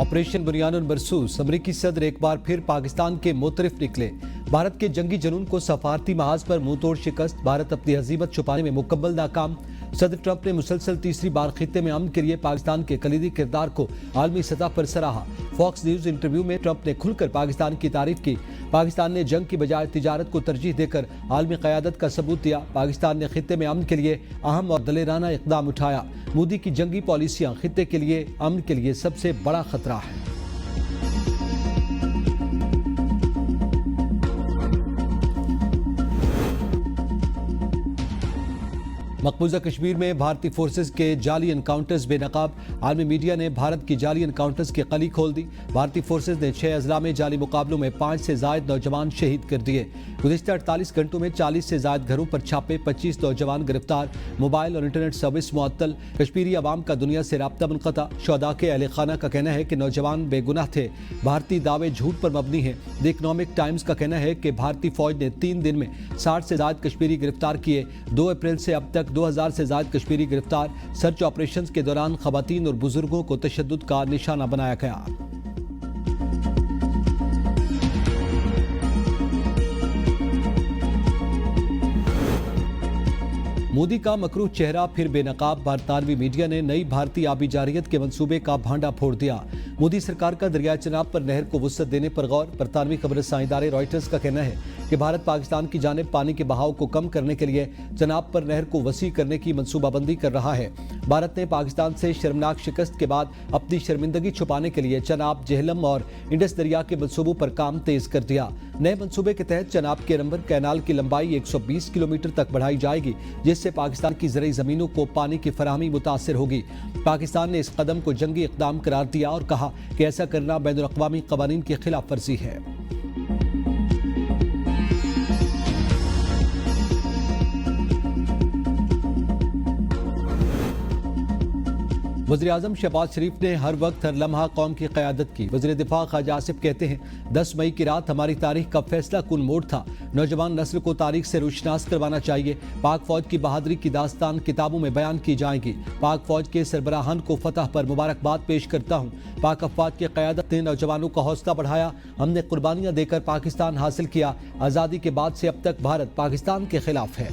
Operation बुनियानुल मरसूस, अमरीकी सदर एक बार फिर पाकिस्तान के मुतरिफ निकले। भारत के जंगी जुनून को सफारती महाज पर मुंहतोड़ शिकस्त, भारत अपनी हजीमत छुपाने में मुकम्मल नाकाम। सदर ट्रंप ने मुसलसल तीसरी बार खित्ते में अमन के लिए पाकिस्तान के कलीदी किरदार को आलमी सतह पर सराहा। फॉक्स न्यूज इंटरव्यू में ट्रंप ने खुलकर पाकिस्तान की तारीफ की। पाकिस्तान ने जंग की बजाय तिजारत को तरजीह देकर आलमी क़यादत का सबूत दिया। पाकिस्तान ने खित्ते में अमन के लिए अहम और दलेराना इक़दाम उठाया। मोदी की जंगी पॉलिसियां खित्ते के लिए अमन के लिए सबसे बड़ा खतरा है। मकबूजा कश्मीर में भारतीय फोर्सेस के जाली एनकाउंटर्स बेनकाब। आलमी मीडिया ने भारत की जाली एनकाउंटर्स की कली खोल दी। भारतीय फोर्सेस ने 6 अजला में जाली मुकाबलों में 5 से जायद नौजवान शहीद कर दिए। गुज़िश्ता 48 घंटों में 40 से जायद घरों पर छापे, 25 नौजवान गिरफ्तार, मोबाइल और इंटरनेट सर्विस मुअत्तल। कश्मीरी अवाम का दुनिया से राब्ता मुनक़ता। शुहदा के अहले खाना का कहना है कि नौजवान बेगुनाह थे। भारतीय दावे झूठ पर मबनी है। द इकनॉमिक टाइम्स का कहना है कि भारतीय फौज ने 3 दिन में 60 से जायद कश्मीरी गिरफ्तार किए। 2 अप्रैल से अब तक 2000 से ज्यादा कश्मीरी गिरफ्तार। सर्च ऑपरेशन के दौरान खवातीन और बुजुर्गों को तशद्दुद का निशाना बनाया गया। मोदी का मकरूह चेहरा फिर बेनकाब। बरतानवी मीडिया ने नई भारतीय आबी जारियत के मंसूबे का भांडा फोड़ दिया। मोदी सरकार का दरिया चनाब पर नहर को वुसअत देने पर गौर। बरतानवी खबरसां इदारे रॉयटर्स का कहना है कि भारत पाकिस्तान की जानिब पानी के बहाव को कम करने के लिए चनाब पर नहर को वसी करने की मनसूबाबंदी कर रहा है। भारत ने पाकिस्तान से शर्मनाक शिकस्त के बाद अपनी शर्मिंदगी छुपाने के लिए चनाब, जेहलम और इंडस दरिया के मंसूबों पर काम तेज कर दिया। नए मंसूबे के तहत चनाब के रंबर कैनाल की लंबाई 120 किलोमीटर तक बढ़ाई जाएगी, जिससे पाकिस्तान की ज़रई ज़मीनों को पानी की फराहमी मुतासिर होगी। पाकिस्तान ने इस कदम को जंगी इक़दाम करार दिया और कहा कि ऐसा करना बैनुल अक़वामी क़वानीन की खिलाफ वर्जी है। वज़ीर-ए-आज़म शहबाज शरीफ ने हर वक्त हर लम्हा कौम की क़यादत की। वज़ीर दिफा ख्वाजा आसिफ कहते हैं, 10 मई की रात हमारी तारीख का फैसला कुन मोड़ था। नौजवान नस्ल को तारीख से रोशनास करवाना चाहिए। पाक फौज की बहादुरी की दास्तान किताबों में बयान की जाएगी। पाक फौज के सरबराहान को फतह पर मुबारकबाद पेश करता हूँ। पाक अफवाज की क़यादत ने नौजवानों का हौसला बढ़ाया। हमने कुर्बानियाँ देकर पाकिस्तान हासिल किया। आज़ादी के बाद से अब तक भारत पाकिस्तान के खिलाफ है।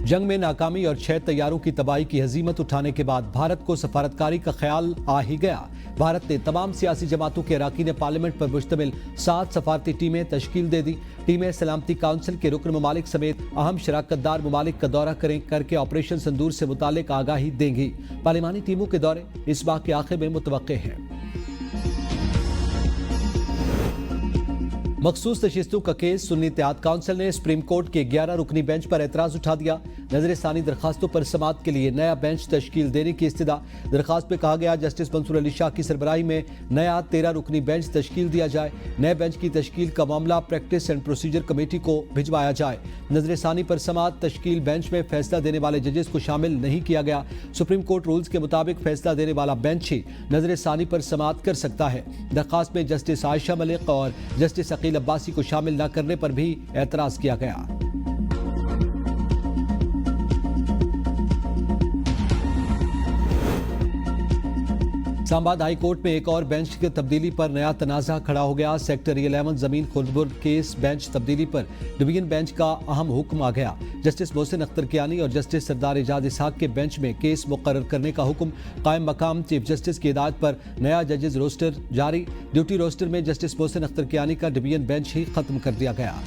जंग में नाकामी और 6 तैयारों की तबाही की हजीमत उठाने के बाद भारत को सफारतकारी का ख्याल आ ही गया। भारत ने तमाम सियासी जमातों के अराकीन पार्लियामेंट पर मुश्तमिल 7 सफारती टीमें तश्कील दे दी। टीमें सलामती काउंसिल के रुकन ममालिक समेत अहम शराकतदार ममालिक का दौरा करके ऑपरेशन सिंदूर से मुतालिक आगाही देंगी। पार्लिमानी टीमों के दौरे इस माह के आखिर में मुतवक्के हैं। मखसूस नशिस्तों का केस। सुन्नी इत्तेहाद काउंसिल ने सुप्रीम कोर्ट के 11 रुकनी बेंच पर एतराज उठा दिया। नजरसानी दरखास्तों पर समाअत के लिए नया बेंच तश्कील देने की इस्तदा। दरखास्त में कहा गया जस्टिस मंसूर अली शाह की सरबराही में नया 13 रुकनी बेंच तश्कील दिया जाए। नए बेंच की तश्कील का मामला प्रैक्टिस एंड प्रोसीजर कमेटी को भिजवाया जाए। नजरसानी पर समाअत तश्कील बेंच में फैसला देने वाले जजेस को शामिल नहीं किया गया। सुप्रीम कोर्ट रूल्स के मुताबिक फैसला देने वाला बेंच ही नजरसानी पर समाअत कर सकता है। दरखास्त में जस्टिस आयशा मलिक और जस्टिस अकील अब्बासी को शामिल न करने पर भी एतराज किया गया। इस्लामाबाद हाई कोर्ट में एक और बेंच की तब्दीली पर नया तनाज़ा खड़ा हो गया। सेक्टर 11 जमीन खुर्दबुर्द केस बेंच तब्दीली पर डिवीजन बेंच का अहम हुक्म आ गया। जस्टिस मोहसिन अख्तर कियानी और जस्टिस सरदार एजाज इसहाक के बेंच में केस मुकर्रर करने का हुक्म। कायम मकाम चीफ जस्टिस की हिदायत पर नया जजेस रोस्टर जारी। ड्यूटी रोस्टर में जस्टिस मोहसिन अख्तर कियानी का डिवीजन बेंच ही खत्म कर दिया गया।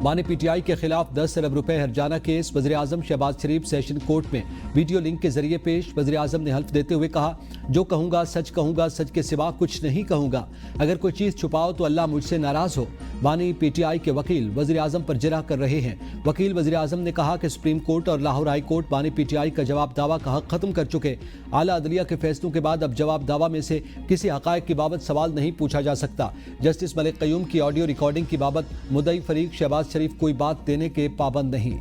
माने पीटीआई के खिलाफ 10 अरब रुपए हर्जाना केस। वज़ीर-ए-आज़म शहबाज शरीफ सेशन कोर्ट में वीडियो लिंक के जरिए पेश। वज़ीर-ए-आज़म ने हल्फ देते हुए कहा, जो कहूँगा सच के सिवा कुछ नहीं कहूँगा। अगर कोई चीज़ छुपाओ तो अल्लाह मुझसे नाराज़ हो। बानी पीटीआई के वकील वज़ीर-ए-आज़म पर जिरह कर रहे हैं। वकील वज़ीर-ए-आज़म ने कहा कि सुप्रीम कोर्ट और लाहौर हाई कोर्ट बानी पीटीआई का जवाब दावा का हक खत्म कर चुके। आला अदलिया के फैसलों के बाद अब जवाब दावा में से किसी हक़ाइक़ की बाबत सवाल नहीं पूछा जा सकता। जस्टिस मलिक क़य्यूम की ऑडियो रिकॉर्डिंग की बाबत मुद्दई फरीक शहबाज शरीफ कोई बात देने के पाबंद नहीं।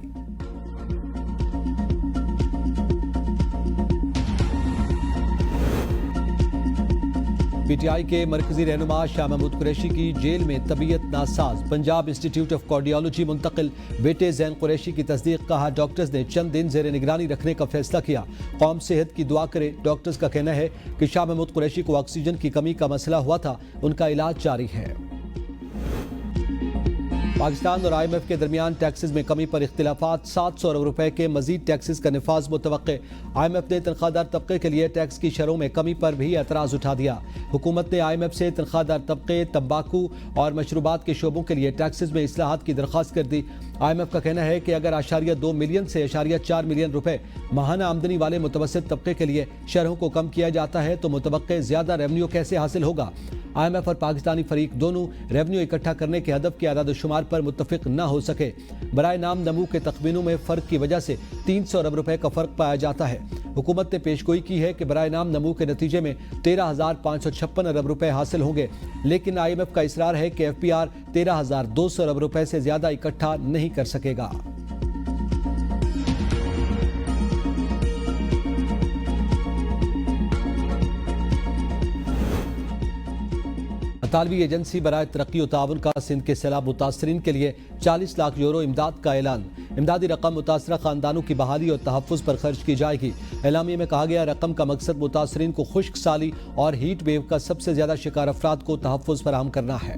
पीटीआई के मरकजी रहनुमा शाह महमूद कुरैशी की जेल में तबीयत NASA's, Punjab institute of cardiology मुंतकिल। बेटे जैन कुरैशी की तस्दीक, कहा डॉक्टर्स ने चंद दिन जेर निगरानी रखने का फैसला किया। कौम सेहत की दुआ करे। डॉक्टर्स का कहना है कि शाह महमूद कुरैशी को ऑक्सीजन की कमी का मसला हुआ था, उनका इलाज जारी है। पाकिस्तान और IMF के दरमियान टैक्सेस में कमी पर इख्तिलाफात, 700 अरब रुपए के मजीद टैक्सेस का निफाज मुतवक्के। IMF ने तनख्वाहदार तबके के लिए टैक्स की शरों में कमी पर भी एतराज़ उठा दिया। हुकूमत ने IMF से तनख्वाहदार तबके, तंबाकू और मशरूबात के शोबों के लिए टैक्सेस में इस्लाहात की दरख्वास्त कर दी। IMF का कहना है कि अगर 2 मिलियन से 4 मिलियन रुपए माहाना आमदनी वाले मुतवस्सित तबके के लिए शरहों को कम किया जाता है तो मुतवक्के ज्यादा रेवन्यू कैसे हासिल होगा। IMF और पाकिस्तानी फरीक दोनों रेवन्यू इकट्ठा करने के हदफ के आदाद शुमार पर मुत्तफिक न हो सके। बराए नाम नमू के तखमीनों में फ़र्क की वजह से 300 अरब रुपए का फ़र्क पाया जाता है। हुकूमत ने पेशगोई की है कि बराए नाम नमू के नतीजे में 13,556 अरब रुपए हासिल होंगे, लेकिन IMF का इसरार है कि FPR 13,200 अरब रुपए से ज़्यादा इकट्ठा नहीं कर सकेगा। तालवी एजेंसी बराए तरक्की और ताउन का सिंध के सैलाब मुतासरीन के लिए 40 लाख यूरो इमदाद का ऐलान। इमदादी रकम मुतासरा खानदानों की बहाली और तहफ़्फ़ुज़ पर खर्च की जाएगी। एलामिया में कहा गया रकम का मकसद मुतासरीन को खुश्क साली और हीट वेव का सबसे ज्यादा शिकार अफराद को तहफ़्फ़ुज़ फराहम करना है।